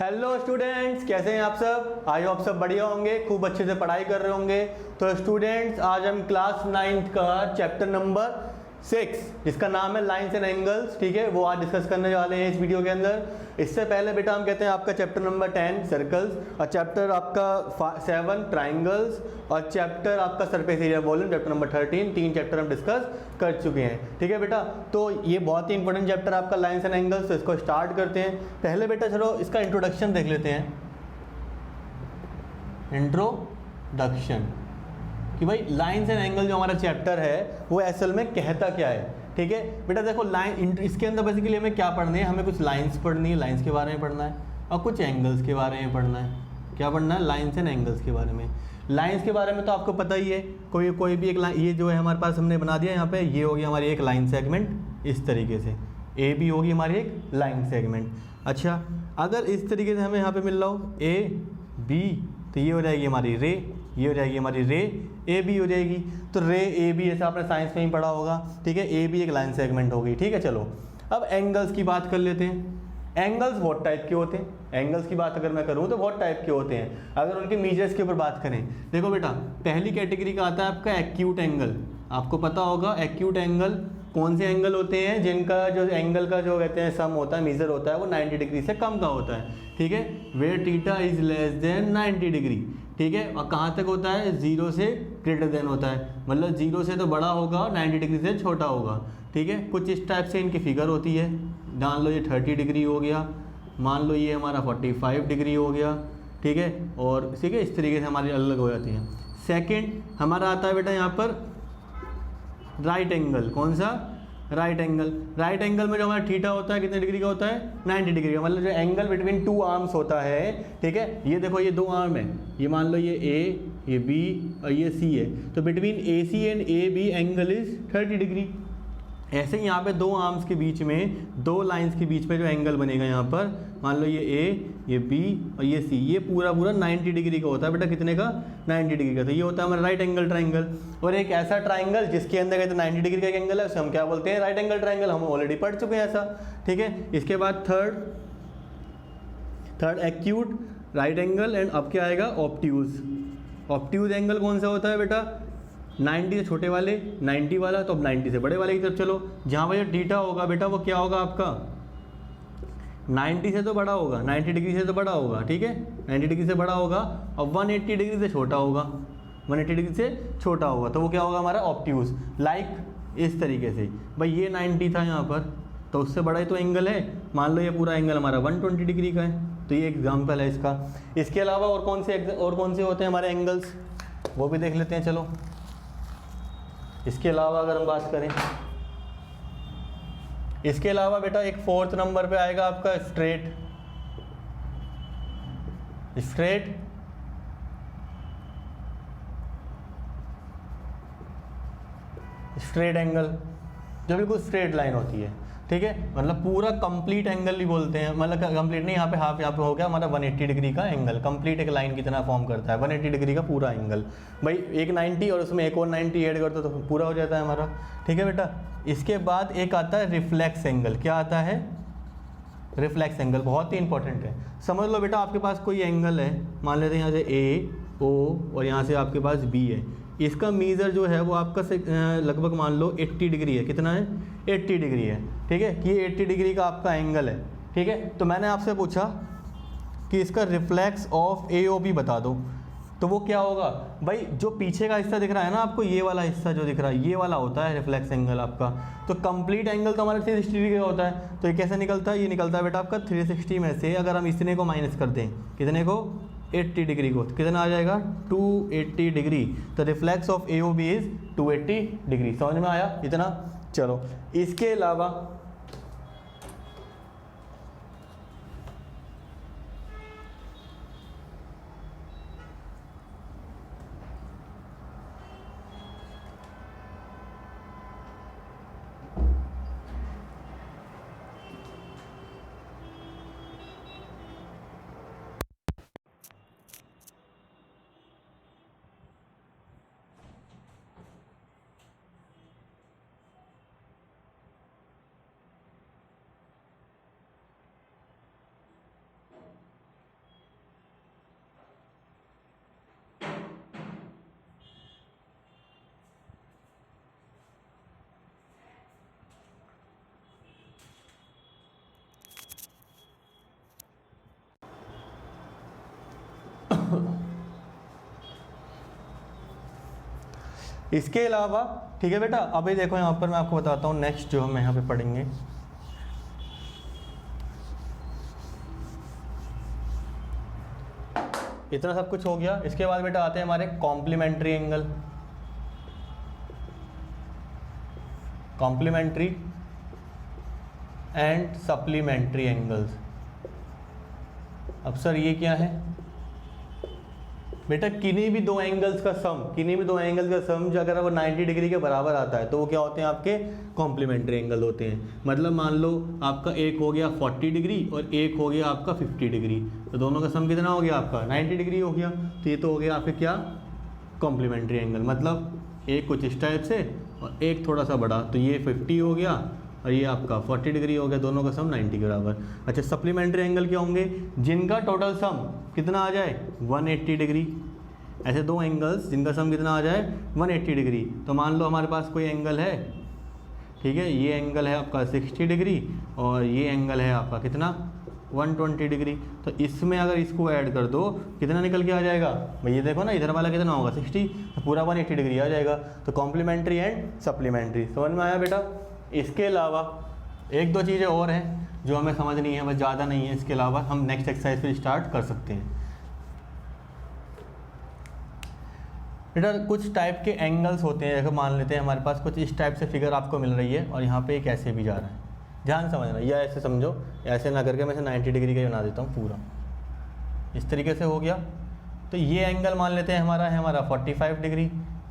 Hello students, कैसे हैं आप सब। आई होप सब बढ़िया होंगे, खूब अच्छे से पढ़ाई कर रहे होंगे। तो स्टूडेंट्स, आज हम क्लास 9th का चैप्टर नंबर 6 जिसका नाम है लाइंस एंड एंगल्स, ठीक है, वो आज डिस्कस करने वाले हैं इस वीडियो के अंदर। इससे पहले बेटा हम कहते हैं आपका चैप्टर नंबर 10 सर्कल्स, और चैप्टर आपका 7 ट्राइंगल्स, और चैप्टर आपका surface area volume chapter number 13, 3 chapter हम डिस्कस कर चुके हैं, ठीक है बेटा। तो ये बहुत ही इंपॉर्टेंट चैप्टर आपका लाइंस एंड एंगल्स, तो इसको स्टार्ट करते हैं। पहले बेटा चलो इसका इंट्रोडक्शन देख लेते हैं। इंट्रोडक्शन कि भाई लाइंस एंड एंगल जो हमारा चैप्टर है वो असल में कहता क्या है, ठीक है बेटा। देखो लाइन, इसके अंदर बेसिकली हमें क्या पढ़नी है, हमें कुछ लाइंस पढ़नी है, लाइंस के बारे में पढ़ना है, और कुछ एंगल्स के बारे में पढ़ना है। क्या पढ़ना है? लाइंस एंड एंगल्स के बारे में। लाइंस के बारे में तो आपको पता ही है, कोई भी एक लाइन, ये जो है हमारे पास हमने बना दिया यहाँ पे, ये होगी हमारी एक लाइन सेगमेंट इस तरीके से, ए बी होगी हमारी एक लाइन सेगमेंट। अच्छा, अगर इस तरीके से हमें यहाँ पे मिल रहा हो ए बी, तो ये हो जाएगी हमारी रे, ये हो जाएगी हमारी रे ए बी हो जाएगी। तो रे ए बी ऐसा आपने साइंस में ही पढ़ा होगा, ठीक है। ए बी एक लाइन सेगमेंट होगी, ठीक है। चलो अब एंगल्स की बात कर लेते हैं। एंगल्स बहुत टाइप के होते हैं। एंगल्स की बात अगर मैं करूँ तो बहुत टाइप के होते हैं। अगर उनके मीजर्स के ऊपर बात करें, देखो बेटा, पहली कैटेगरी का आता है आपका एक्यूट एंगल। आपको पता होगा एक्यूट एंगल कौन से एंगल होते हैं, जिनका जो एंगल का जो कहते हैं सम होता है, मीजर होता है, वो 90 डिग्री से कम का होता है, ठीक है। Where theta is less than 90 degree, ठीक है। और कहाँ तक होता है? 0 से ग्रेटर देन होता है, मतलब 0 से तो बड़ा होगा और 90 डिग्री से छोटा होगा, ठीक है। कुछ इस टाइप से इनकी फिगर होती है। मान लो ये 30 डिग्री हो गया, मान लो ये हमारा 45 डिग्री हो गया, ठीक है। और ठीक है, इस तरीके से हमारी अलग हो जाती हैं। सेकंड हमारा आता है बेटा यहाँ पर राइट एंगल। कौन सा? Right angle. राइट एंगल में जो हमारा थीटा होता है कितने डिग्री का होता है? 90 डिग्री का। मतलब जो एंगल बिटवीन टू आर्म्स होता है, ठीक है। ये देखो, ये दो आर्म है, ये मान लो ये ए, ये बी और ये सी है, तो between A C and A B angle is 30 degree. ऐसे ही यहाँ पे दो आर्म्स के बीच में, दो लाइंस के बीच में जो एंगल बनेगा यहाँ पर, मान लो ये ए, ये बी और ये सी, ये पूरा 90 डिग्री का होता है बेटा। कितने का? 90 डिग्री का। तो ये होता है हमारा राइट एंगल ट्राइंगल। और एक ऐसा ट्राइंगल जिसके अंदर कहते हैं 90 डिग्री का एक एंगल है, उसे हम क्या बोलते हैं? Right angle triangle. हम ऑलरेडी पढ़ चुके हैं ऐसा, ठीक है। इसके बाद third acute right angle, and अब क्या आएगा? ऑब्ट्यूज। ऑब्ट्यूज एंगल कौन सा होता है बेटा? 90 से छोटे वाले, 90 वाला, तो अब 90 से बड़े वाले की तरफ चलो। जहाँ पर जो थीटा होगा बेटा वो क्या होगा आपका? 90 से तो बड़ा होगा, 90 डिग्री से तो बड़ा होगा, ठीक है। 90 डिग्री से बड़ा होगा और 180 डिग्री से छोटा होगा, 180 डिग्री से छोटा होगा, तो वो क्या होगा हमारा? ऑब्ट्यूज। लाइक इस तरीके से, भाई ये 90 था यहाँ पर, तो उससे बड़ा ही तो एंगल है। मान लो ये पूरा एंगल हमारा 120 डिग्री का है, तो ये एग्जाम्पल है इसका। इसके अलावा और कौन से होते हैं हमारे एंगल्स, वो भी देख लेते हैं। चलो इसके अलावा अगर हम बात करें, इसके अलावा बेटा एक 4th नंबर पे आएगा आपका स्ट्रेट एंगल, जो बिल्कुल स्ट्रेट लाइन होती है, ठीक है। मतलब पूरा कंप्लीट एंगल भी बोलते हैं, मतलब कंप्लीट नहीं, यहाँ पे हाफ, यहाँ पे हो गया हमारा 180 डिग्री का एंगल। कंप्लीट एक लाइन की तरह फॉर्म करता है 180 डिग्री का पूरा एंगल। भाई एक 90 और उसमें एक और 90 ऐड कर दो तो पूरा हो जाता है हमारा, ठीक है बेटा। इसके बाद एक आता है रिफ्लेक्स एंगल। क्या आता है? रिफ्लेक्स एंगल बहुत ही इंपॉर्टेंट है। समझ लो बेटा, आपके पास कोई एंगल है, मान लेते हैं यहाँ से ए ओ और यहाँ से आपके पास बी है। इसका मीज़र जो है वो आपका लगभग मान लो 80 डिग्री है। कितना है? 80 डिग्री है, ठीक है। कि ये 80 डिग्री का आपका एंगल है, ठीक है। तो मैंने आपसे पूछा कि इसका reflex of A O B बता दो, तो वो क्या होगा? भाई जो पीछे का हिस्सा दिख रहा है ना आपको, ये वाला हिस्सा जो दिख रहा है, ये वाला होता है रिफ्लेक्स एंगल आपका। तो कंप्लीट एंगल तो हमारा 360 डिग्री का होता है, तो ये कैसे निकलता है? ये निकलता है बेटा आपका 360 में से अगर हम इतने को माइनस कर दें, कितने को? 80 डिग्री को, तो कितना आ जाएगा? 280 डिग्री। तो reflex of A O B is 280 degree. समझ में आया इतना? चलो इसके अलावा इसके अलावा ठीक है बेटा, अभी देखो यहाँ पर मैं आपको बताता हूँ नेक्स्ट जो हम यहाँ पे पढ़ेंगे। इतना सब कुछ हो गया। इसके बाद बेटा आते हैं हमारे complementary angle. Complementary and supplementary angles. अब सर ये क्या है बेटा? किन्हीं भी दो एंगल्स का सम जो अगर वो 90 डिग्री के बराबर आता है तो वो क्या होते हैं? आपके कॉम्प्लीमेंट्री एंगल होते हैं। मतलब मान लो आपका एक हो गया 40 डिग्री और एक हो गया आपका 50 डिग्री, तो दोनों का सम कितना हो गया? आपका 90 डिग्री हो गया। तो ये तो हो गया आपके क्या? Complementary angle. मतलब एक कुछ इस टाइप से और एक थोड़ा सा बड़ा, तो ये 50 हो गया और ये आपका 40 डिग्री हो गया, दोनों का सम 90 के बराबर। अच्छा, सप्लीमेंट्री एंगल क्या होंगे? जिनका टोटल सम कितना आ जाए? 180 डिग्री। ऐसे दो एंगल्स जिनका सम कितना आ जाए? 180 डिग्री। तो मान लो हमारे पास कोई एंगल है, ठीक है, ये एंगल है आपका 60 डिग्री और ये एंगल है आपका कितना? 120 डिग्री। तो इसमें अगर इसको ऐड कर दो कितना निकल के आ जाएगा भाई? ये देखो ना, इधर वाला कितना होगा? 60, तो पूरा 180 डिग्री आ जाएगा। तो कॉम्प्लीमेंट्री एंड सप्लीमेंट्री समझ में आया बेटा? इसके अलावा एक दो चीज़ें और हैं जो हमें समझनी है, बस ज़्यादा नहीं है। इसके अलावा हम नेक्स्ट एक्सरसाइज पे स्टार्ट कर सकते हैं। बेटा कुछ टाइप के एंगल्स होते हैं, जैसे मान लेते हैं हमारे पास कुछ इस टाइप से फिगर आपको मिल रही है और यहाँ पे एक ऐसे भी जा रहा है। ध्यान समझना, या ऐसे समझो, ऐसे ना करके मैं इसे 90 डिग्री का बना देता हूँ पूरा। इस तरीके से हो गया। तो ये एंगल मान लेते हैं हमारा है 45 डिग्री,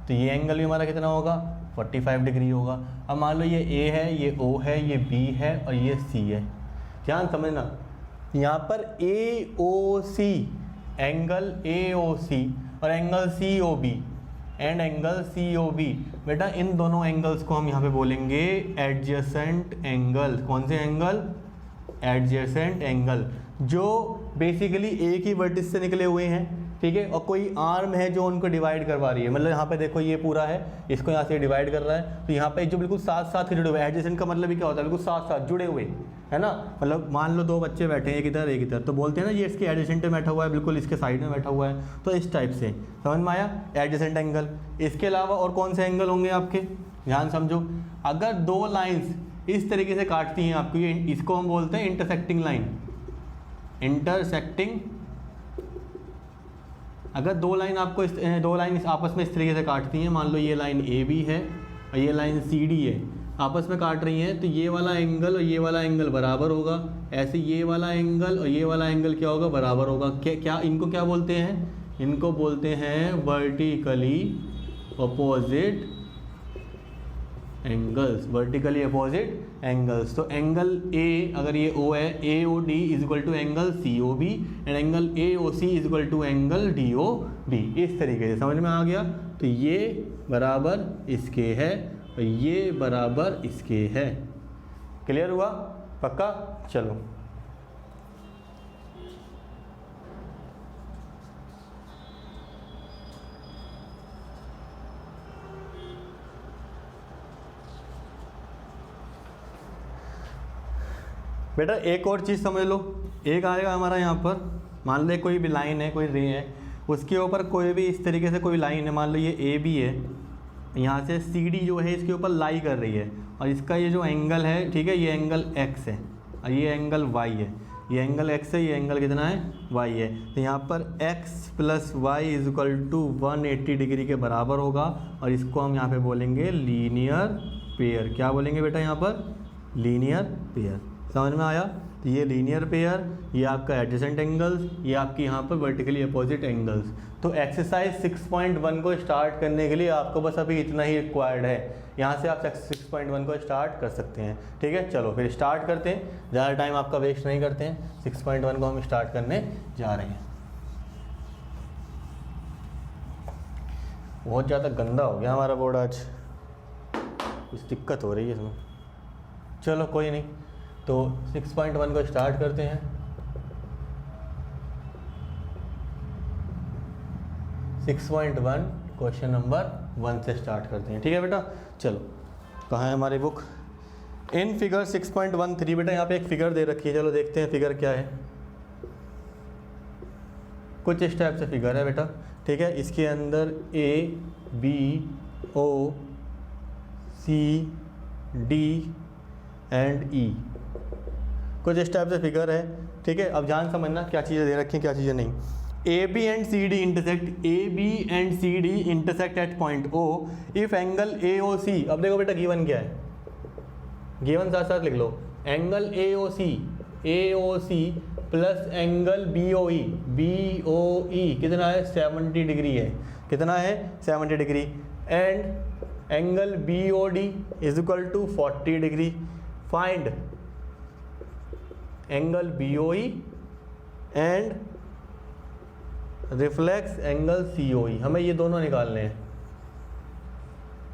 तो ये एंगल भी हमारा कितना होगा? 45 डिग्री होगा। अब मान लो ये ए है, ये ओ है, ये बी है और ये सी है। ध्यान समझना, यहाँ पर ए O C, angle A O C और angle C O B and angle C O B, बेटा इन दोनों एंगल्स को हम यहाँ पे बोलेंगे एडजेसेंट एंगल। कौन से एंगल? एडजेसेंट एंगल, जो बेसिकली एक ही वर्टिस से निकले हुए हैं, ठीक है, और कोई आर्म है जो उनको डिवाइड करवा रही है। मतलब यहाँ पे देखो ये पूरा है, इसको यहाँ से डिवाइड कर रहा है, तो यहाँ पे जो बिल्कुल साथ साथ जुड़े हुए, एडजेसेंट का मतलब भी क्या होता है? बिल्कुल साथ साथ जुड़े हुए, है ना। मतलब मान लो दो बच्चे बैठे हैं, एक इधर एक इधर, तो बोलते हैं ना ये इसके एडजेसेंट में बैठा हुआ है, बिल्कुल इसके साइड में बैठा हुआ है। तो इस टाइप से समझ में आया? Adjacent angle. इसके अलावा और कौन से एंगल होंगे आपके? ध्यान समझो, अगर दो लाइन्स इस तरीके से काटती हैं आपको, ये इसको हम बोलते हैं इंटरसेक्टिंग लाइन। इंटरसेक्टिंग, अगर दो लाइन आपको दो लाइन आपस में इस तरीके से काटती हैं, मान लो ये लाइन ए बी है और ये लाइन सी डी है, आपस में काट रही हैं, तो ये वाला एंगल और ये वाला एंगल बराबर होगा। ऐसे ये वाला एंगल और ये वाला एंगल क्या होगा? बराबर होगा। क्या इनको क्या बोलते हैं? इनको बोलते हैं vertically opposite angles. Vertically opposite angles. तो एंगल ए, अगर ये ओ है, A O D is equal to angle C O B and angle A O C is equal to angle D O B. इस तरीके से समझ में आ गया? तो ये बराबर इसके है और ये बराबर इसके है। क्लियर हुआ? पक्का? चलो बेटा एक और चीज़ समझ लो। एक आएगा हमारा यहाँ पर, मान लो कोई भी लाइन है, कोई रे है, उसके ऊपर कोई भी इस तरीके से कोई लाइन है, मान लो ये ए बी है, यहाँ से सी डी जो है इसके ऊपर लाई कर रही है और इसका ये जो एंगल है, ठीक है, ये एंगल एक्स है और ये एंगल वाई है। ये एंगल एक्स है, ये एंगल कितना है? वाई है। तो यहाँ पर X plus Y is equal to 180 degree के बराबर होगा और इसको हम यहाँ पे बोलेंगे लीनियर पेयर। क्या बोलेंगे बेटा यहाँ पर? Linear pair. समझ में आया? तो ये लीनियर पेयर, ये आपका एडजेसेंट एंगल्स, ये आपकी यहाँ पर वर्टिकली अपोजिट एंगल्स। तो एक्सरसाइज 6.1 को स्टार्ट करने के लिए आपको बस अभी इतना ही रिक्वायर्ड है। यहाँ से आप 6.1 को स्टार्ट कर सकते हैं। ठीक है, चलो फिर स्टार्ट करते हैं, ज़्यादा टाइम आपका वेस्ट नहीं करते हैं। 6.1 को हम स्टार्ट करने जा रहे हैं। बहुत ज़्यादा गंदा हो गया हमारा बोर्ड आज, कुछ दिक्कत हो रही है इसमें। चलो कोई नहीं, तो 6.1 को स्टार्ट करते हैं। 6.1 क्वेश्चन नंबर 1 से स्टार्ट करते हैं। ठीक है बेटा, चलो कहाँ है हमारी बुक? इन फिगर 6.13 बेटा यहाँ पे एक फिगर दे रखी है, चलो देखते हैं फिगर क्या है। कुछ इस टाइप से फिगर है बेटा, ठीक है। इसके अंदर A B O C D and E। कुछ इस टाइप से फिगर है, ठीक है। अब ध्यान समझना क्या चीज़ें दे रखी हैं क्या चीज़ें नहीं। AB and CD intersect, AB and CD intersect at point O if angle AOC। अब देखो बेटा गिवन क्या है, गिवन साथ साथ लिख लो। Angle AOC plus angle BOE कितना है 70 डिग्री है, कितना है 70 degree. And angle BOD is equal to 40 degree. Find angle BOE and reflex angle COE। हमें ये दोनों निकालने हैं,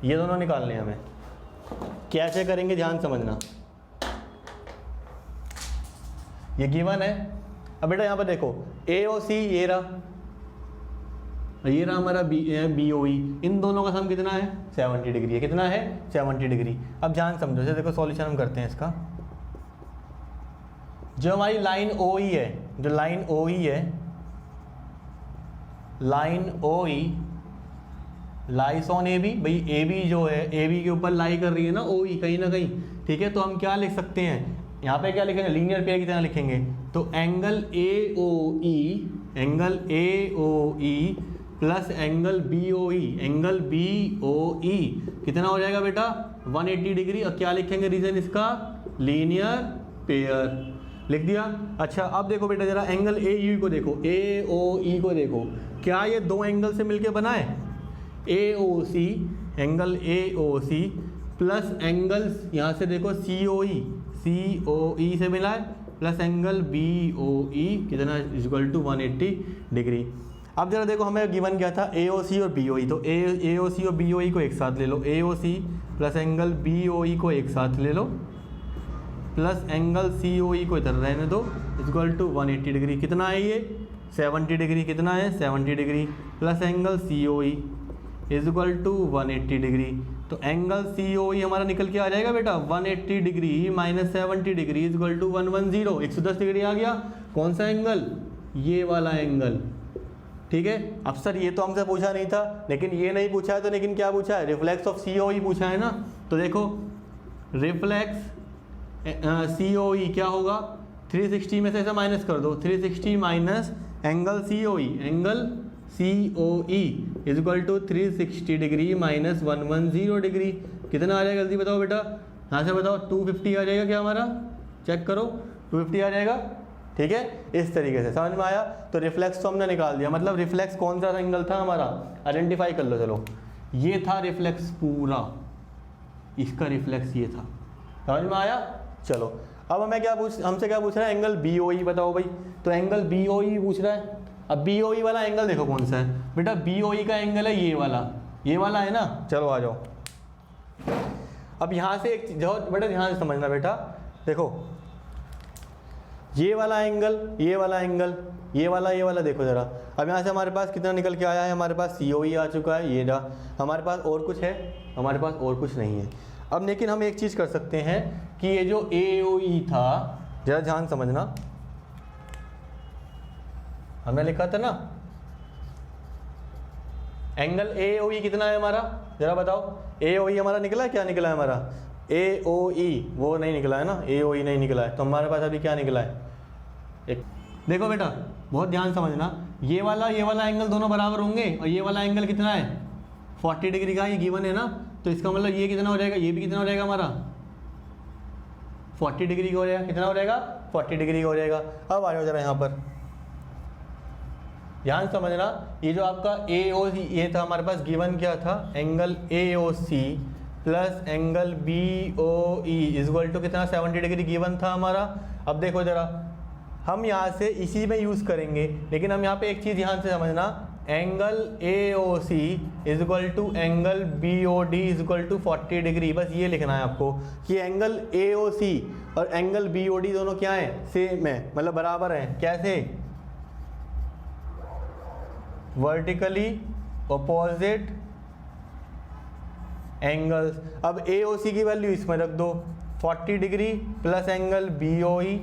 ये दोनों निकालने हैं हमें। कैसे करेंगे ध्यान समझना, ये गिवन है। अब बेटा यहाँ पर देखो AOC ये रहा हमारा BOE, इन दोनों का सम कितना है 70 डिग्री है, कितना है 70 डिग्री। अब ध्यान समझो, जैसे देखो सॉल्यूशन हम करते हैं इसका। जो हमारी लाइन OE है, जो लाइन OE है, line OE lies on AB। भाई AB जो है AB के ऊपर लाई कर रही है ना OE कहीं ना कहीं, ठीक है। तो हम क्या लिख सकते हैं यहाँ पे, क्या लिखेंगे लीनियर पेयर की तरह लिखेंगे। तो angle AOE plus angle BOE कितना हो जाएगा बेटा 180 डिग्री। और क्या लिखेंगे रीजन इसका, लीनियर पेयर लिख दिया। अच्छा अब देखो बेटा जरा एंगल AOE को देखो, AOE को देखो, क्या ये दो एंगल से मिलके बना है AOC, angle AOC plus angle यहाँ से देखो COE से मिला है, प्लस एंगल BOE कितना इक्वल टू 180 डिग्री। अब जरा देखो हमें गिवन क्या था AOC और BOE, तो AOC और BOE को एक साथ ले लो, AOC प्लस एंगल BOE को एक साथ ले लो, प्लस एंगल COE को इधर रहने दो, इक्वल टू 180 डिग्री। कितना है ये 70 डिग्री, कितना है 70 degree, plus angle COE is equal to 180 degree. तो एंगल COE हमारा निकल के आ जाएगा बेटा 180 degree minus 70 degree is equal to 110, 110 degree आ गया। कौन सा एंगल, ये वाला एंगल, ठीक है। अब सर ये तो हमसे पूछा नहीं था, लेकिन ये नहीं पूछा है तो लेकिन क्या पूछा है, रिफ्लेक्स ऑफ COE पूछा है ना। तो देखो रिफ्लेक्स COE क्या होगा, 360 में से ऐसा माइनस कर दो, 360 minus angle COE, angle COE is equal to 360 degree minus 110 degree. कितना आ जाएगा जल्दी बताओ बेटा, यहाँ से बताओ 250 आ जाएगा क्या हमारा, चेक करो 250 आ जाएगा, ठीक है। इस तरीके से समझ में आया। तो रिफ्लेक्स तो हमने निकाल दिया, मतलब रिफ्लेक्स कौन सा एंगल था हमारा, आइडेंटिफाई कर लो। चलो ये था रिफ्लेक्स पूरा, इसका रिफ्लेक्स ये था, समझ में आया। चलो अब हमें हमसे क्या पूछ रहा है, एंगल BOE बताओ भाई। तो एंगल BOE पूछ रहा है। अब BOE वाला एंगल देखो कौन सा है बेटा, BOE का एंगल है ये वाला है ना। चलो आ जाओ। अब यहाँ से एक चीज बेटा ध्यान से समझना बेटा, देखो ये वाला एंगल, ये वाला देखो जरा। अब यहाँ से हमारे पास कितना निकल के आया है, हमारे पास COE आ चुका है, ये रहा। हमारे पास और कुछ है, हमारे पास और कुछ नहीं है। अब लेकिन हम एक चीज़ कर सकते हैं कि ये जो AOE था, जरा ध्यान समझना, हमने लिखा था ना एंगल AOE कितना है हमारा, जरा बताओ। AOE हमारा निकला है, क्या निकला है हमारा AOE, वो नहीं निकला है ना, AOE नहीं निकला है। तो हमारे पास अभी क्या निकला है, एक देखो बेटा बहुत ध्यान समझना, ये वाला एंगल दोनों बराबर होंगे, और ये वाला एंगल कितना है 40 डिग्री का, ये गिवन है ना। तो इसका मतलब ये कितना हो जाएगा, ये भी कितना हो जाएगा हमारा 40 डिग्री का हो जाएगा, कितना हो जाएगा 40 डिग्री का हो जाएगा। अब आ जाओ जरा यहाँ पर ध्यान समझना, ये जो आपका AOC ये था हमारे पास गिवन क्या था, angle AOC plus angle BOE is equal to कितना 70 डिग्री गिवन था हमारा। अब देखो जरा हम यहाँ से इसी में यूज़ करेंगे, लेकिन हम यहाँ पे एक चीज़ ध्यान से समझना, angle AOC is equal to angle BOD is equal to 40 degree. बस ये लिखना है आपको कि एंगल AOC और एंगल BOD दोनों क्या हैं, सेम है, मतलब बराबर हैं। कैसे, वर्टिकली ऑपोजिट एंगल्स। अब AOC की वैल्यू इसमें रख दो, 40 degree plus angle BOE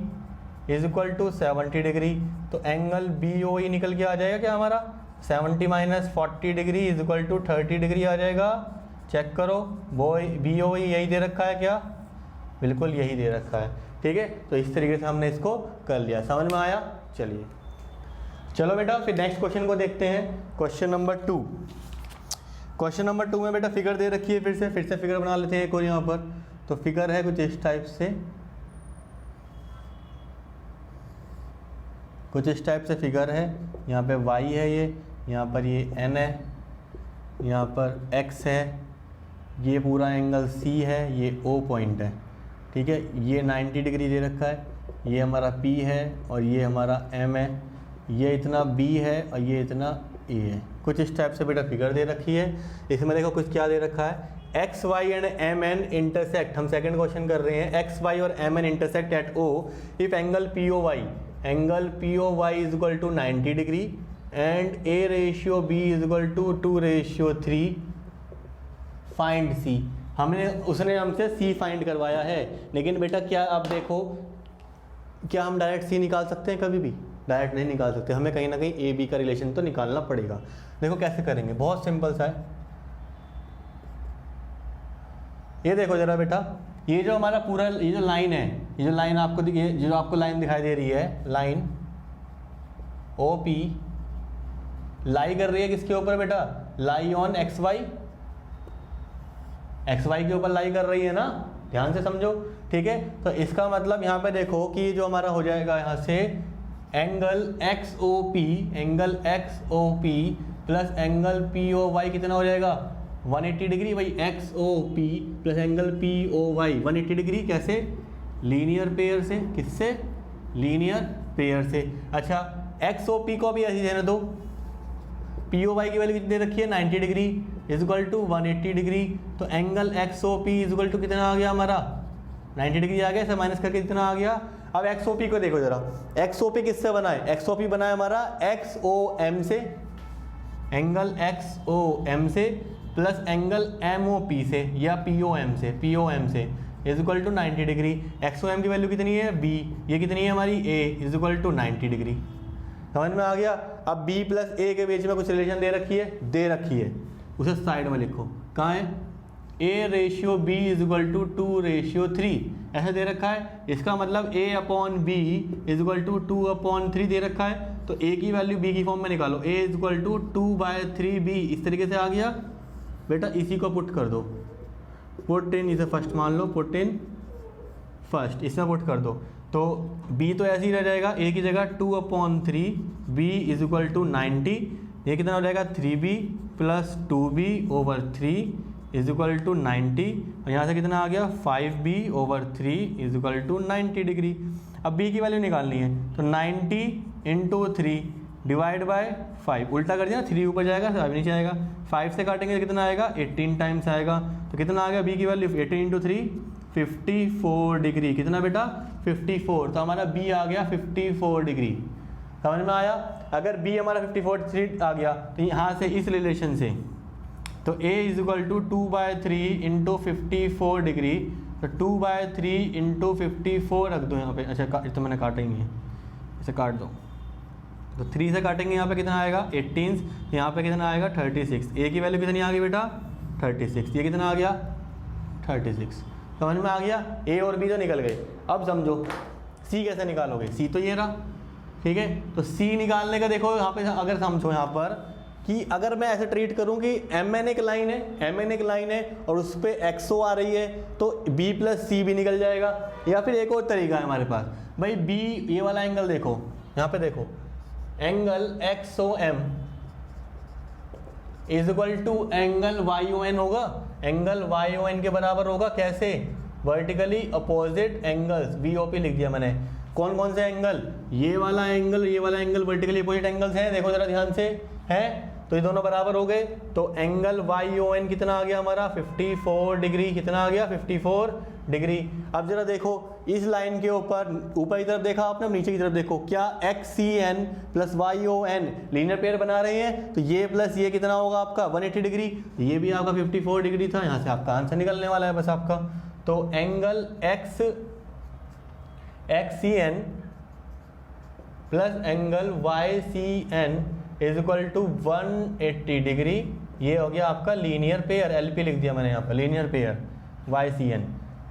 is equal to 70 degree. तो एंगल BOE निकल के आ जाएगा क्या हमारा 70 minus 40 degree is equal to 30 degree आ जाएगा। चेक करो, वो बी ओ यही दे रखा है क्या? बिल्कुल यही दे रखा है, ठीक है। तो इस तरीके से हमने इसको कर लिया, समझ में आया? चलिए चलो बेटा फिर नेक्स्ट क्वेश्चन को देखते हैं। Question number 2। क्वेश्चन नंबर 2 में बेटा फिगर दे रखी है, फिर से फिगर बना लेते हैं एक और यहाँ पर। तो फिगर है कुछ इस टाइप से, कुछ इस टाइप से फिगर है। यहाँ पे y है, ये यहाँ पर ये n है, यहाँ पर x है, ये पूरा एंगल c है, ये o पॉइंट है, ठीक है। ये 90 डिग्री दे रखा है, ये हमारा p है और ये हमारा m है, ये इतना b है और ये इतना a है। कुछ इस टाइप से बेटा फिगर दे रखी है। इसमें देखो कुछ क्या दे रखा है, X Y and M N intersect, हम सेकंड क्वेश्चन कर रहे हैं। एक्स वाई और M N intersect at O if angle P O Y is equal to 90 degree and A ratio B is equal to 2:3, find C. उसने हमसे सी find करवाया है, लेकिन बेटा क्या आप देखो, क्या हम डायरेक्ट सी निकाल सकते हैं? कभी भी डायरेक्ट नहीं निकाल सकते, हमें कहीं ना कहीं ए बी का रिलेशन तो निकालना पड़ेगा। देखो कैसे करेंगे, बहुत सिंपल सा है। ये देखो जरा बेटा, ये जो हमारा पूरा ये जो लाइन है, ये जो लाइन आपको जो आपको लाइन दिखाई दे रही है, लाइन ओ पी लाई कर रही है किसके ऊपर बेटा? लाई ऑन एक्स वाई के ऊपर लाई कर रही है ना, ध्यान से समझो, ठीक है। तो इसका मतलब यहाँ पे देखो कि जो हमारा हो जाएगा यहाँ से angle X O P plus angle P O Y कितना हो जाएगा? 180 डिग्री। भाई X O P plus angle P O Y 180 degree, कैसे? लीनियर पेयर से। किससे? लीनियर पेयर से। अच्छा, एक्स ओ पी को भी ऐसे देने दो, पी ओ वाई की वैल्यू कितनी दे रखी है? 90 degree is equal to 180 degree. तो angle X O P is equal to कितना आ गया हमारा? 90 डिग्री आ गया, इसे माइनस करके कितना आ गया? अब एक्स ओ पी को देखो जरा, एक्स ओ पी किससे बना है? एक्स ओ पी बना है हमारा एक्स ओ एम से, एंगल एक्स ओ एम से plus angle M O P से या पी ओ एम से is equal to 90 degree. X O M की वैल्यू कितनी है? बी। ये कितनी है हमारी? A is equal to 90 degree. समझ में आ गया? अब बी प्लस ए के बीच में कुछ रिलेशन दे रखी है, उसे साइड में लिखो। कहाँ है? A ratio B is equal to 2:3 ऐसे दे रखा है। इसका मतलब a upon B is equal to 2/3 दे रखा है। तो a की वैल्यू b की फॉर्म में निकालो, a is equal to 2/3b। इस तरीके से आ गया बेटा, इसी को पुट कर दो, पुट इन, इसे फर्स्ट मान लो, पुट इन फर्स्ट, इसमें पुट कर दो। तो b तो ऐसे ही रह जाएगा, a की जगह 2/3, b इज इक्वल टू 90। ये कितना हो जाएगा? 3b plus 2b/3 is equal to 90। और यहाँ से कितना आ गया? 5b/3 is equal to 90 degree. अब b की वैल्यू निकालनी है, तो 90 इंटू 3 डिवाइड बाय 5, उल्टा कर दिया ना, 3 ऊपर जाएगा 5 नीचे आएगा, 5 से काटेंगे तो कितना आएगा? 18 टाइम्स आएगा। तो कितना आ गया b की वैल्यू? 18 into 3 54 degree. कितना बेटा? 54। तो हमारा b आ गया 54 डिग्री। समझ में आया? अगर b हमारा 54 आ गया तो यहाँ से इस रिलेशन से तो a is equal to 2/3 into 54 degree. तो 2/3 इंटू 54 रख दो यहाँ पे। अच्छा, तो मैंने काटा ही नहीं है, इसे काट दो। तो 3 से काटेंगे, यहाँ पे कितना आएगा? 18, यहाँ पे कितना आएगा? 36। a की वैल्यू कितनी आ गई बेटा? 36। ये कितना आ गया? 36। समझ में आ गया? a और b तो निकल गए। अब समझो c कैसे निकालोगे? c तो ये रहा, ठीक है। तो c निकालने का देखो यहाँ पे, अगर समझो यहाँ पर कि अगर मैं ऐसे ट्रीट करूं कि mn एक लाइन है और उस पर xo आ रही है, तो b प्लस सी भी निकल जाएगा। या फिर एक और तरीका है हमारे पास, भाई b, ये वाला एंगल देखो, यहाँ पे देखो, angle XOM is equal to angle YON होगा, एंगल YON के बराबर होगा। कैसे? वर्टिकली अपोजिट एंगल्स, BOP लिख दिया मैंने। कौन कौन से एंगल? ये वाला एंगल वर्टिकली अपोजिट एंगल्स हैं, देखो जरा ध्यान से, है तो ये दोनों बराबर हो गए। तो एंगल YON कितना आ गया हमारा? 54 डिग्री। कितना आ गया? 54 डिग्री। अब जरा देखो इस लाइन के ऊपर की तरफ देखा आपने, नीचे की तरफ देखो, क्या XCN plus YON linear pair बना रहे हैं? तो ये प्लस ये कितना होगा आपका? 180 डिग्री। ये भी आपका 54 डिग्री था, यहाँ से आपका आंसर निकलने वाला है बस आपका। तो angle XCN plus angle YCN is equal to 180 degree. ये हो गया आपका लीनियर पेयर, एलपी लिख दिया मैंने यहाँ पर, linear pair Y C N.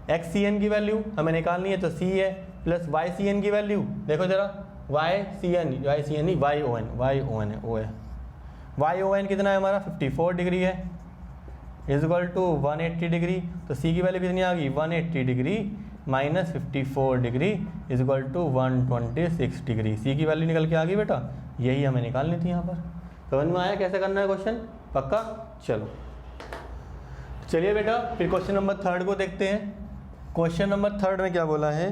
X C N की वैल्यू हमें निकालनी है, तो सी है प्लस वाई सी एन की वैल्यू देखो जरा, वाई सी एन नहीं वाई ओ एन है, ओ है वाई ओ एन कितना है हमारा 54 डिग्री है, इज इक्वल टू 180 डिग्री। तो सी की वैल्यू कितनी आ गई 180 degree minus 54 degree is equal to 126 degree. C की वैल्यू निकल के आ गई बेटा, यही हमें निकालनी थी यहाँ पर। समझ में आया कैसे करना है क्वेश्चन, पक्का? चलो चलिए बेटा फिर क्वेश्चन नंबर 3 को देखते हैं। क्वेश्चन नंबर 3 में क्या बोला है,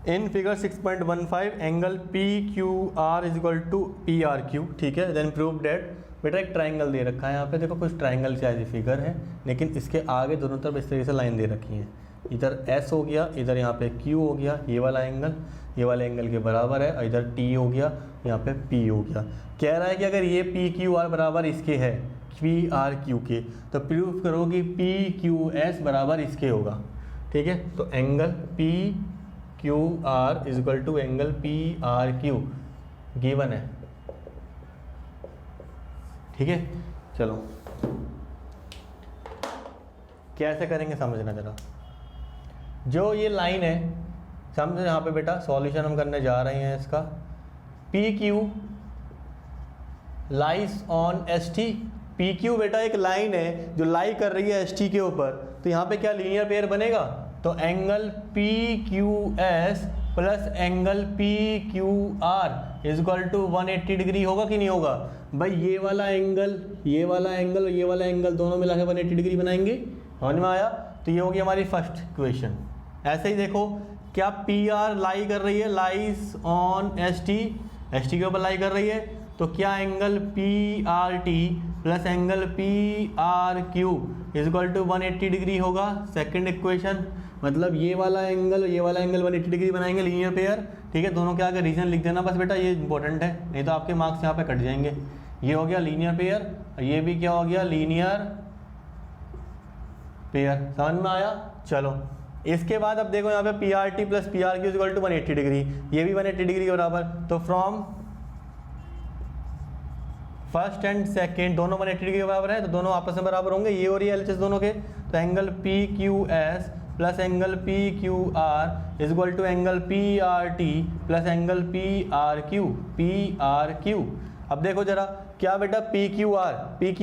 in figure 6.15 angle P Q R is equal to P R Q, ठीक है। देन प्रूव डेट, बेटा एक ट्राइंगल दे रखा है यहाँ पे, देखो कुछ ट्राइंगल साइज फिगर है, लेकिन इसके आगे दोनों तरफ इस तरीके से लाइन दे रखी है, इधर एस हो गया, इधर यहाँ पे क्यू हो गया, ये वाला एंगल के बराबर है, और इधर टी हो गया, यहाँ पे पी हो गया। कह रहा है कि अगर ये पी क्यू आर बराबर इसके है, पी आर क्यू के, तो प्रूव करो कि पी क्यू एस बराबर इसके होगा, ठीक है। तो angle P Q R is equal to angle P R Q given है, ठीक है। चलो कैसे करेंगे समझना जरा। जो ये लाइन है समझो यहाँ पे बेटा, सॉल्यूशन हम करने जा रहे हैं इसका। P Q lies on S T, P Q बेटा एक लाइन है जो लाई कर रही है एस टी के ऊपर, तो यहाँ पे क्या लीनियर पेयर बनेगा, तो angle P Q S plus angle P Q R is equal to 180 degree होगा कि नहीं होगा भाई। ये वाला एंगल और ये वाला एंगल दोनों मिला के 180 डिग्री बनाएंगे, समझ में आया। तो ये होगी हमारी फर्स्ट इक्वेशन। ऐसे ही देखो क्या पी आर लाई कर रही है, लाइज ऑन एस टी के ऊपर लाई कर रही है, तो क्या angle P R T plus angle P R Q is equal to 180 degree होगा। सेकंड इक्वेशन, मतलब ये वाला एंगल 180 डिग्री बनाएंगे लीनियर पेयर, ठीक है। दोनों के आगे रीजन लिख देना बस बेटा, ये इंपॉर्टेंट है, नहीं तो आपके मार्क्स यहाँ पे कट जाएंगे। ये हो गया लीनियर पेयर, और ये भी क्या हो गया लीनियर पेयर, समझ में आया। चलो इसके बाद अब देखो यहाँ पे P R T plus P R Q is equal to 180 degree, ये भी 180 डिग्री के बराबर। तो फ्रॉम फर्स्ट एंड सेकेंड दोनों 180 डिग्री के बराबर है, तो दोनों आपस में बराबर होंगे, ये और ये एलएचएस दोनों के। तो angle P Q S plus angle P Q R is equal to angle P R T plus angle P R Q. अब देखो जरा क्या बेटा, पी क्यू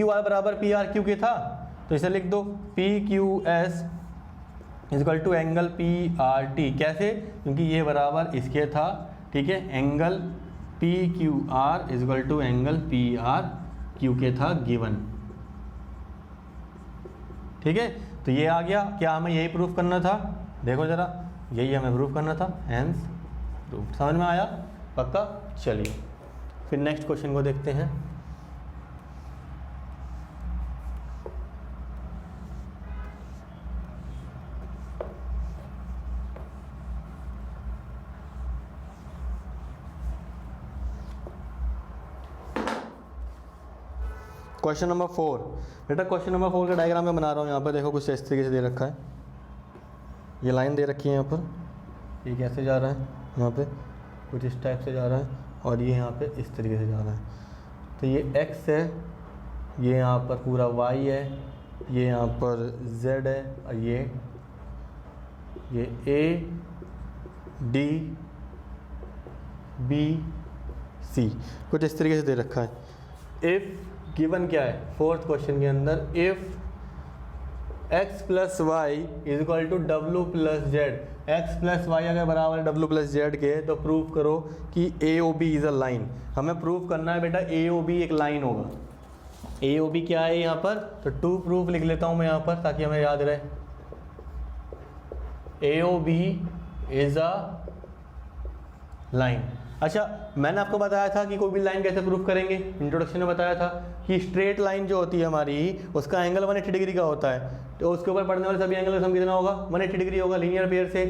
आर बराबर पी आर क्यू के था, तो इसे लिख दो P Q S is equal to angle P R T. कैसे, क्योंकि ये बराबर इसके था, ठीक है। Angle P Q R is equal to angle P R Q के था गिवन, ठीक है। तो ये आ गया, क्या हमें यही प्रूफ करना था, देखो जरा यही हमें प्रूफ करना था, हेंस प्रूफ। समझ में आया, पक्का? चलिए फिर नेक्स्ट क्वेश्चन को देखते हैं। क्वेश्चन नंबर 4 बेटा, क्वेश्चन नंबर 4 का डायग्राम मैं बना रहा हूँ यहाँ पर, देखो कुछ इस तरीके से दे रखा है, ये लाइन दे रखी है यहाँ पर, ये कैसे जा रहा है यहाँ पे, कुछ इस टाइप से जा रहा है, और ये यहाँ पे इस तरीके से जा रहा है। तो ये x है, ये यहाँ पर पूरा y है, ये यहाँ पर z है, और ये a d b c कुछ इस तरीके से दे रखा है। इफ़ गिवन क्या है फोर्थ क्वेश्चन के अंदर, if x plus Y is equal to W plus Z, X plus Y अगर बराबर है डब्ल्यू प्लस जेड के, तो प्रूव करो कि A O B is a line. हमें प्रूव करना है बेटा ए ओ बी एक लाइन होगा। ए ओ बी क्या है यहाँ पर, तो टू प्रूफ लिख लेता हूँ मैं यहाँ पर ताकि हमें याद रहे। A O B is a line. अच्छा, मैंने आपको बताया था कि कोई भी लाइन कैसे प्रूफ करेंगे, इंट्रोडक्शन में बताया था कि स्ट्रेट लाइन जो होती है हमारी, उसका एंगल 180 डिग्री का होता है, तो उसके ऊपर पड़ने वाले सभी एंगल का सम कितना होगा, 180 डिग्री होगा लीनियर पेयर से।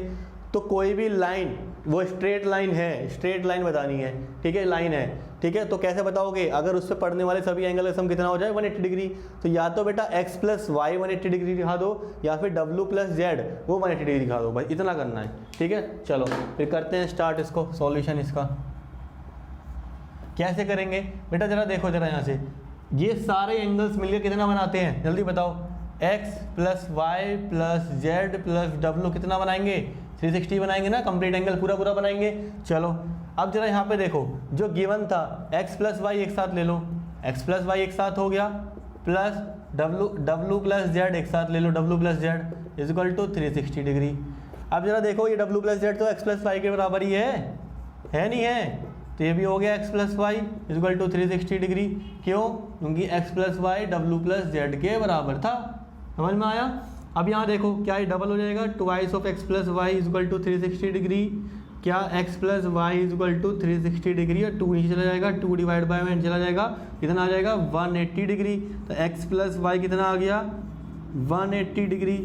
तो कोई भी लाइन वो स्ट्रेट लाइन है, स्ट्रेट लाइन बतानी है, ठीक है, लाइन है, ठीक है। तो कैसे बताओगे, अगर उससे पड़ने वाले सभी एंगल का सम कितना हो जाए 180 डिग्री, तो या तो बेटा x प्लस वाई 180 डिग्री दिखा दो, या फिर w प्लस जेड वो 180 डिग्री दिखा दो, भाई इतना करना है, ठीक है। चलो फिर करते हैं स्टार्ट इसको, सॉल्यूशन इसका कैसे करेंगे बेटा, जरा देखो जरा यहाँ से, ये सारे एंगल्स मिलकर कितना बनाते हैं जल्दी बताओ, x plus Y plus Z plus W कितना बनाएंगे, 360 बनाएंगे ना, कंप्लीट एंगल पूरा पूरा बनाएंगे। चलो अब जरा यहाँ पे देखो, जो गिवन था x प्लस वाई एक साथ ले लो, x प्लस वाई एक साथ हो गया, प्लस डब्ल्यू प्लस जेड एक साथ ले लो, W plus Z is equal to 360 degree. अब जरा देखो ये डब्ल्यू प्लस जेड तो x प्लस वाई के बराबर ही है नहीं है, तो ये भी हो गया x plus Y is equal to 360 degree. क्यों? क्योंकि x plus Y W plus Z के बराबर था। समझ में आया? अब यहाँ देखो क्या ये डबल हो जाएगा, twice of x plus Y is equal to 360 degree. क्या x plus Y is equal to 360 degree, और 2 नीचे चला जाएगा, 2 डिवाइड बाय में चला जाएगा, कितना आ जाएगा 180 डिग्री। तो x प्लस वाई कितना आ गया 180 डिग्री।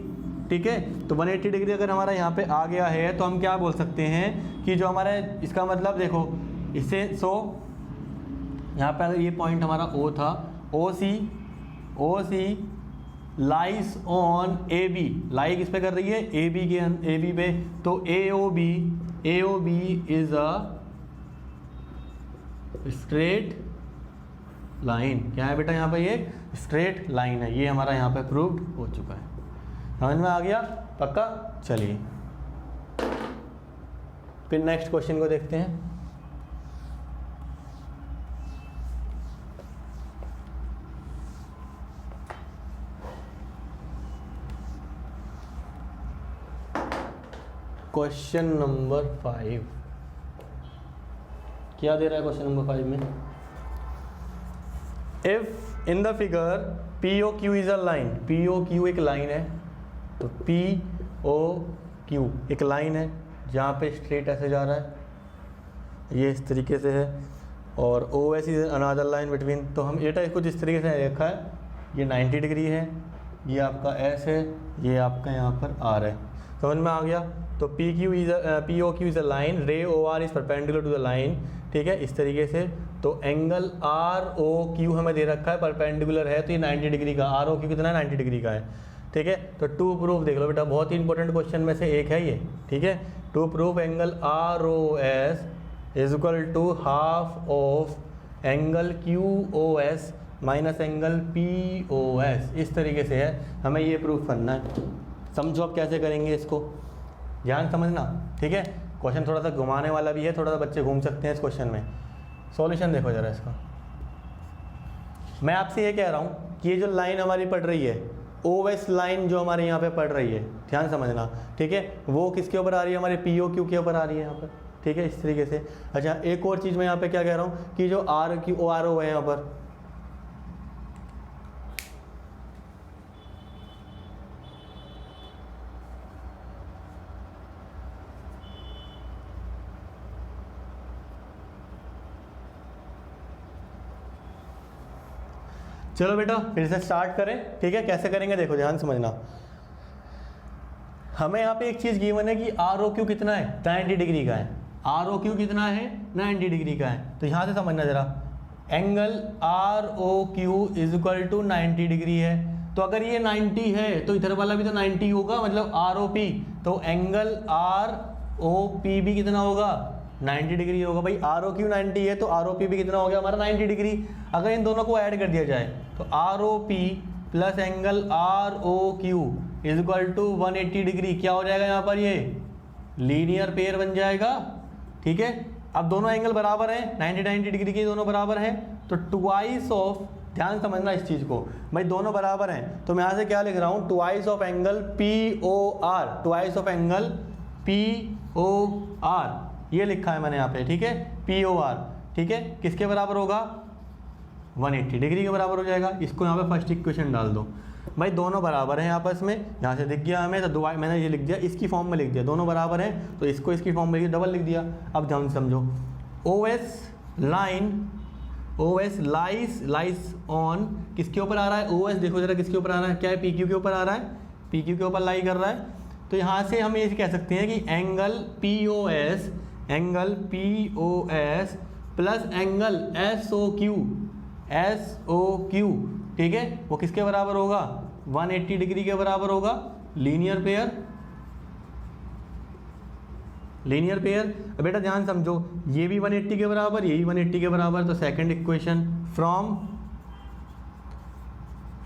ठीक है, तो 180 डिग्री अगर हमारा यहाँ पे आ गया है तो हम क्या बोल सकते हैं कि जो हमारा इसका मतलब देखो इससे यहाँ पे अगर ये पॉइंट हमारा O था, ओ सी लाइस ऑन ए बी, लाई किस पे कर रही है ए बी पे, तो A O B is a straight line. क्या है बेटा यहाँ पे, ये स्ट्रेट लाइन है, ये हमारा यहाँ पे प्रूव्ड हो चुका है। समझ में आ गया पक्का? चलिए फिर नेक्स्ट क्वेश्चन को देखते हैं। क्वेश्चन नंबर 5 क्या दे रहा है क्वेश्चन नंबर 5 में, if in the figure P O Q is a line, P O Q एक लाइन है, तो पी ओ क्यू एक लाइन है जहाँ पे स्ट्रेट ऐसे जा रहा है, ये इस तरीके से है, और O S is another line between, तो हम एटा इसको जिस तरीके से रखा है, ये 90 डिग्री है, ये आपका एस है, ये आपका यहाँ पर आर है। समझ में आ गया? तो P O Q is a line, ray O R is perpendicular to the line. ठीक है, इस तरीके से, तो एंगल आर ओ क्यू हमें दे रखा है, परपेंडिकुलर है, तो ये 90 डिग्री का, आर ओ क्यू कितना है 90 डिग्री का है। ठीक है, तो टू प्रूफ देख लो बेटा, बहुत ही इंपॉर्टेंट क्वेश्चन में से एक है ये। ठीक है, to prove angle R O S is equal to half of angle Q O S minus angle P O S, इस तरीके से है, हमें ये प्रूफ करना है। समझो आप कैसे करेंगे इसको, ध्यान समझना। ठीक है, क्वेश्चन थोड़ा सा घुमाने वाला भी है, थोड़ा सा बच्चे घूम सकते हैं इस क्वेश्चन में। सॉल्यूशन देखो जरा इसका। मैं आपसे ये कह रहा हूँ कि ये जो लाइन हमारी पड़ रही है, ओ एस लाइन जो हमारे यहाँ पे पड़ रही है, ध्यान समझना। ठीक है, वो किसके ऊपर आ रही है, हमारे पी ओ क्यू के ऊपर आ रही है यहाँ पर। ठीक है, इस तरीके से। अच्छा, एक और चीज़ मैं यहाँ पे क्या कह रहा हूँ कि जो R Q O R O है यहाँ पर, चलो बेटा फिर से स्टार्ट करें। ठीक है, कैसे करेंगे देखो, ध्यान समझना। हमें यहाँ पे एक चीज़ गिवन है कि आर ओ क्यू कितना है 90 डिग्री का है, आर ओ क्यू कितना है 90 डिग्री का है। तो यहाँ से समझना जरा, angle R O Q is equal to 90 degree है, तो अगर ये 90 है तो इधर वाला भी तो 90 होगा, मतलब आर ओ पी, तो एंगल आर ओ पी भी कितना होगा 90 डिग्री होगा। भाई आर ओ क्यू 90 है तो आर ओ पी भी कितना हो गया हमारा 90 डिग्री। अगर इन दोनों को ऐड कर दिया जाए तो R O P plus angle R O Q is equal to 180 degree, क्या हो जाएगा यहाँ पर, ये लीनियर पेयर बन जाएगा। ठीक है, अब दोनों एंगल बराबर हैं, 90 डिग्री के दोनों बराबर हैं, तो ट्वाइस ऑफ, ध्यान समझना इस चीज़ को, भाई दोनों बराबर हैं, तो मैं यहाँ से क्या लिख रहा हूँ, twice of angle P O R, twice of angle P O R, ये लिखा है मैंने यहाँ पे। ठीक है, पी ओ आर, ठीक है, किसके बराबर होगा 180 डिग्री के बराबर हो जाएगा। इसको यहाँ पे फर्स्ट इक्वेशन डाल दो, भाई दोनों बराबर हैं आपस में, यहाँ से दिख गया हमें, तो मैंने ये लिख दिया, इसकी फॉर्म में लिख दिया, दोनों बराबर हैं तो इसको इसकी फॉर्म में डबल लिख दिया। अब ध्यान समझो, O S line, O S lies on, किसके ऊपर आ रहा है, ओ एस देखो जरा किसके ऊपर आ रहा है, क्या है पी क्यू के ऊपर आ रहा है, पी क्यू के ऊपर लाई कर रहा है। तो यहाँ से हम ये कह सकते हैं कि angle P O S, angle P O S plus angle S O Q, S O Q, ठीक है, वो किसके बराबर होगा 180 डिग्री के बराबर होगा, लीनियर पेयर, लीनियर पेयर। बेटा ध्यान समझो, ये भी 180 के बराबर, ये भी 180 के बराबर, तो second equation from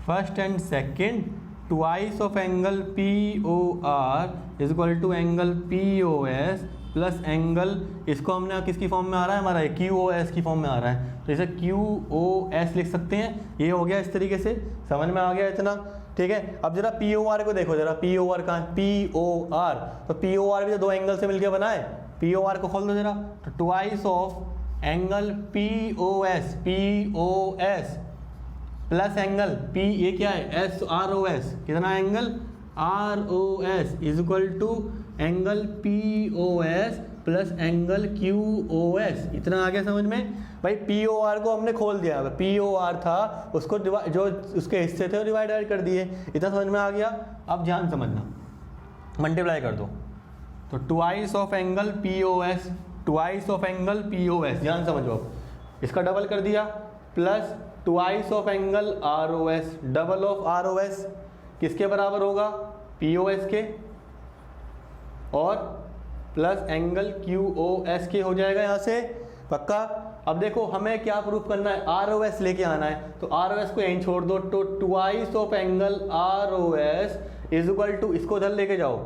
first and second twice of angle P O R is equal to angle P O S plus angle, इसको हमने किसकी फॉर्म में आ रहा है हमारा, क्यू ओ एस की फॉर्म में आ रहा है, तो इसे क्यू ओ एस लिख सकते हैं। ये हो गया इस तरीके से, समझ में आ गया इतना, ठीक है। अब जरा पी ओ आर को देखो, जरा पी ओ आर कहाँ है, पी ओ आर, तो पी ओ आर भी तो दो एंगल से मिलकर बना है, पी ओ आर को खोल दो जरा, तो twice of angle P O S plus angle P, ये क्या है, एस आर ओ एस, कितना angle R O S is equal to angle P O S plus angle Q O S. इतना आ गया समझ में भाई। पी ओ आर को हमने खोल दिया, पी ओ आर था उसको जो उसके हिस्से थे वो डिवाइड कर दिए, इतना समझ में आ गया। अब ध्यान समझना, मल्टीप्लाई कर दो, तो twice of angle P O S, twice of angle P O S, ध्यान समझो, इसका डबल कर दिया, plus twice of angle R O S, double of R O S किसके बराबर होगा, पी ओ एस के, और plus angle Q O S के हो जाएगा यहाँ से, पक्का। अब देखो हमें क्या प्रूफ करना है, आर ओ एस लेके आना है, तो आर ओ एस को यहीं छोड़ दो, तो twice of angle R O S is equal to, इसको उधर लेके जाओ,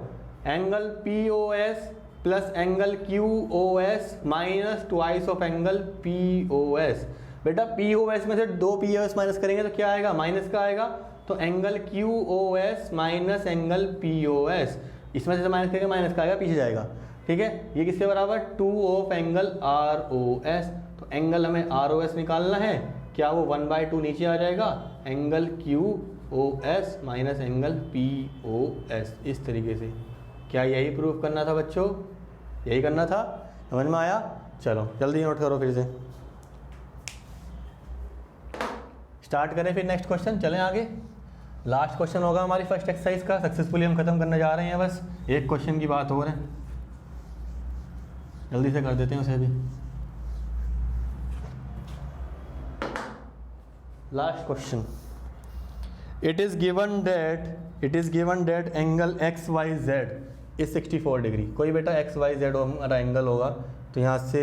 angle P O S plus angle Q O S minus twice of angle P O S. बेटा पी ओ एस में से दो पी ओ एस माइनस करेंगे तो क्या आएगा, माइनस का आएगा, तो angle Q O S minus angle P O S, इसमें से माइनस करेंगे माइनस का आएगा, पीछे जाएगा, ठीक है। ये किसके बराबर, two of angle R O S, तो एंगल हमें आर ओ एस निकालना है, क्या वो 1/2 नीचे आ जाएगा, angle Q O S minus angle P O S, इस तरीके से। क्या यही प्रूफ करना था बच्चों, यही करना था, समझ में आया। चलो जल्दी नोट करो, फिर से स्टार्ट करें फिर नेक्स्ट क्वेश्चन, चलें आगे। लास्ट क्वेश्चन होगा हमारी फर्स्ट एक्सरसाइज का, सक्सेसफुली हम खत्म करने जा रहे हैं, बस एक क्वेश्चन की बात और है, जल्दी से कर देते हैं उसे भी। Last question, it is given that angle X Y Z is 64 degree. कोई बेटा एक्स वाई जेड हमारा एंगल होगा, तो यहाँ से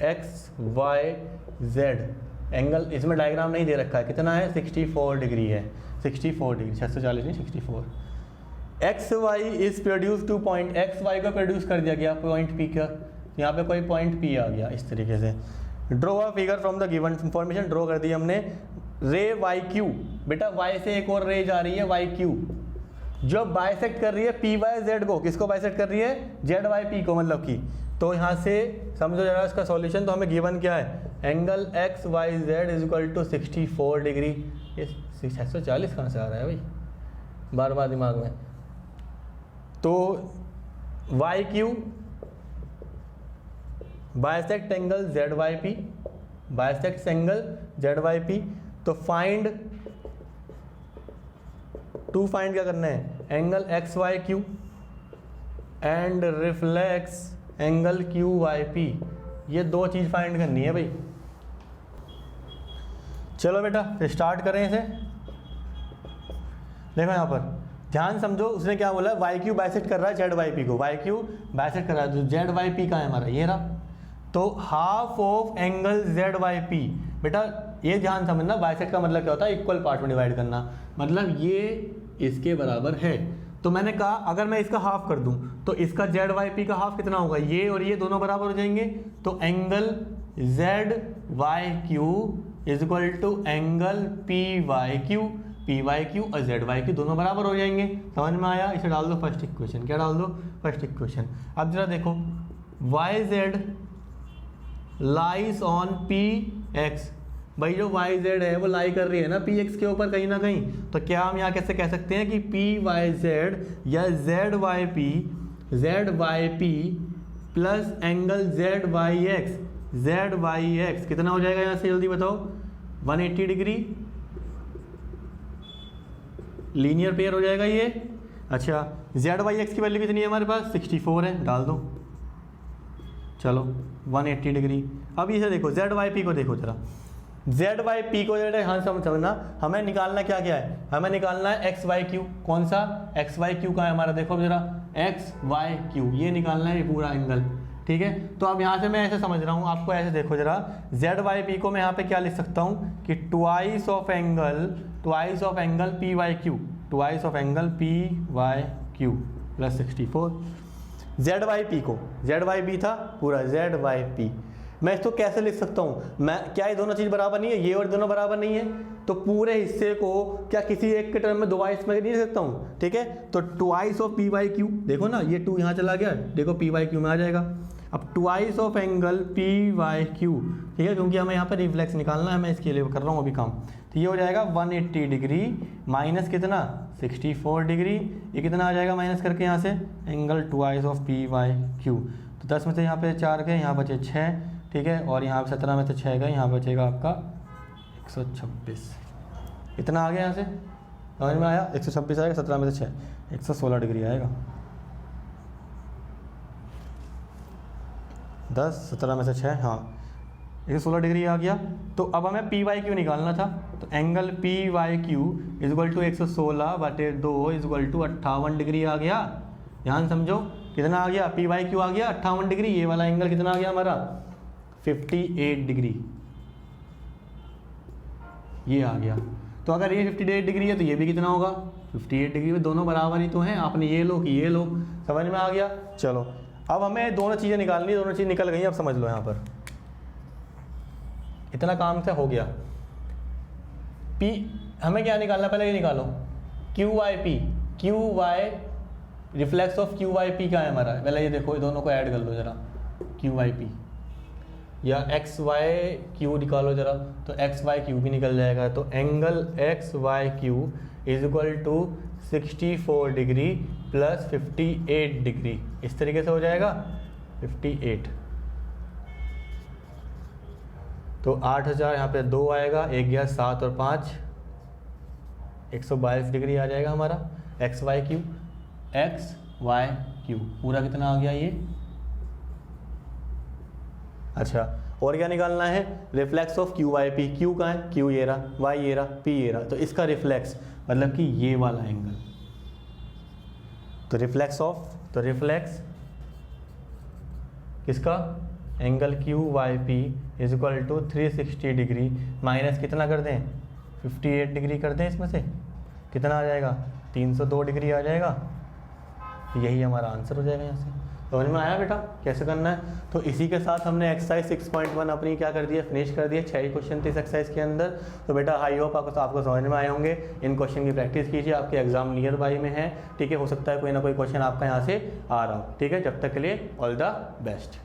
एक्स वाई जेड एंगल, इसमें डायग्राम नहीं दे रखा है, कितना है, 64 डिग्री है, 64 डिग्री, 640 नहीं 64। X Y is produce to point, X Y को प्रोड्यूस कर दिया गया पॉइंट पी का, यहाँ पे कोई पॉइंट पी आ गया, इस तरीके से। Draw a figure from the given information, draw कर दी हमने। रे वाई क्यू, बेटा वाई से एक और रे जा रही है वाई क्यू, जो बाइसेक्ट कर रही है पी वाई जेड को, किसको बाइसेक्ट कर रही है, जेड वाई पी को, मतलब कि। तो यहाँ से समझो जरा इसका सॉल्यूशन, तो हमें गिवन क्या है, angle X Y Z is equal to 64 degree. ये 640 कहाँ से आ रहा है भाई, बार बार दिमाग में। तो Y Q bisect angle Z Y P, bisect angle Z Y P, तो फाइंड क्या करना है, angle X Y Q and reflex angle Q Y P, ये दो चीज फाइंड करनी है भाई। चलो बेटा फिर स्टार्ट करें इसे। देखो यहाँ पर ध्यान समझो, उसने क्या बोला, वाई क्यू बाइसेक्ट कर रहा है जेड वाई पी को, वाई क्यू बाइसेक्ट कर रहा है, तो जेड वाई पी का है हमारा, ये रहा, तो half of angle Z Y P. बेटा ये ध्यान समझना, बाइसेक्ट का मतलब क्या होता है, इक्वल पार्ट में डिवाइड करना, मतलब ये इसके बराबर है। तो मैंने कहा अगर मैं इसका हाफ कर दूं तो इसका जेड वाई पी का हाफ कितना होगा, ये और ये दोनों बराबर हो जाएंगे, तो angle Z Y Q is equal to angle P Y Q और जेड वाई क्यू दोनों बराबर हो जाएंगे। समझ में आया, इसे डाल दो फर्स्ट इक्वेशन। क्या डाल दो, फर्स्ट इक्वेशन। अब जरा देखो, Y Z lies on P X, भाई जो वाई जेड है वो लाई कर रही है ना पी एक्स के ऊपर कहीं ना कहीं, तो क्या हम यहाँ कैसे कह सकते हैं कि पी वाई जेड या Z Y P plus angle Z Y X कितना हो जाएगा, यहाँ से जल्दी बताओ, 180 डिग्री, लीनियर पेयर हो जाएगा ये। अच्छा जेड वाई एक्स की वैल्यू कितनी है हमारे पास, 64 है, डाल दो, चलो 180 डिग्री। अब इसे देखो जेड वाई पी को देखो जरा, जेड वाई पी को हाँ समझना, हमें निकालना क्या क्या है, हमें निकालना है एक्स वाई क्यू। कौन सा, एक्स वाई क्यू का है हमारा, देखो जरा एक्स वाई क्यू, ये निकालना है ये पूरा एंगल, ठीक है। तो अब यहाँ से मैं ऐसे समझ रहा हूँ, आपको ऐसे देखो जरा, जेड वाई पी को मैं यहाँ पे क्या लिख सकता हूँ कि twice of angle P Y Q, twice of angle P Y Q plus 64। Z Y P को, जेड वाई बी था पूरा, जेड वाई पी मैं इसको कैसे लिख सकता हूँ, मैं क्या ये दोनों चीज़ बराबर नहीं है, ये और दोनों बराबर नहीं है, तो पूरे हिस्से को क्या किसी एक के टर्म में दो बार इसमें नहीं लिख सकता हूँ, ठीक है। तो twice of P Y Q, देखो ना ये 2 यहाँ चला गया, देखो पी वाई क्यू में आ जाएगा। अब twice of angle P Y Q, ठीक है, क्योंकि हमें यहाँ पर रिफ्लेक्स निकालना है, मैं इसके लिए कर रहा हूँ अभी काम। तो ये हो जाएगा 180 डिग्री माइनस कितना 64 डिग्री, ये कितना आ जाएगा माइनस करके यहाँ से, angle twice of P Y Q. तो 10 में से यहाँ पे 4 गए, यहाँ बचे 6, ठीक है, और यहाँ पे 17 में से 6 गए, यहाँ बचेगा आपका 126। इतना आ गया यहाँ से, समझ में आया, 126 आएगा, 17 में से 6 116 डिग्री आएगा। 10 17 में से 6, हाँ 116 डिग्री आ गया। तो अब हमें पी वाई क्यू निकालना था, तो angle P Y Q is equal to 116/2 is equal to 58 degree आ गया। ध्यान समझो कितना आ गया, पी वाई क्यू आ गया 58 डिग्री, ये वाला एंगल कितना आ गया हमारा 58 डिग्री, ये आ गया। तो अगर ये 58 डिग्री है तो ये भी कितना होगा 58 डिग्री, में दोनों बराबर ही तो हैं, आपने ये लो कि ये लो, समझ में आ गया। चलो अब हमें दोनों चीज़ें निकालनी, दोनों चीज़ निकल गई, अब समझ लो यहाँ पर इतना काम से हो गया। पी हमें क्या निकालना, पहले ये निकालो Q Y P, Q Y reflex of Q Y P का है हमारा, पहले ये देखो, दोनों को ऐड कर लो जरा, क्यू वाई पी, या एक्स वाई क्यू निकालो जरा, तो एक्स वाई क्यू भी निकल जाएगा। तो angle X Y Q is equal to 64 degree plus 58 degree, इस तरीके से हो जाएगा 58। तो 8000 यहाँ पे 2 आएगा, एक गया 7 और 5 122 डिग्री आ जाएगा हमारा एक्स वाई क्यू पूरा कितना आ गया ये। अच्छा और क्या निकालना है, reflex of Q Y P, Q कहाँ है, क्यू ये रहा, वाई ये रहा, पी ये रहा, तो इसका रिफ्लेक्स मतलब कि ये वाला एंगल, तो रिफ्लेक्स किसका, angle Q Y P is equal to 360 degree minus कितना कर दें 58 डिग्री कर दें, इसमें से कितना आ जाएगा 302 डिग्री आ जाएगा, यही हमारा आंसर हो जाएगा यहाँ से। समझ में आया बेटा कैसे करना है। तो इसी के साथ हमने एक्सरसाइज 6.1 अपनी क्या कर दिया, फिनिश कर दिया। 6 ही क्वेश्चन थे इस एक्सरसाइज के अंदर। तो बेटा आई होप आपको समझ में आए होंगे। इन क्वेश्चन की प्रैक्टिस कीजिए, आपके एग्जाम नियर बाई में है, ठीक है। हो सकता है कोई ना कोई क्वेश्चन आपका यहाँ से आ रहा हो, ठीक है। जब तक के लिए ऑल द बेस्ट।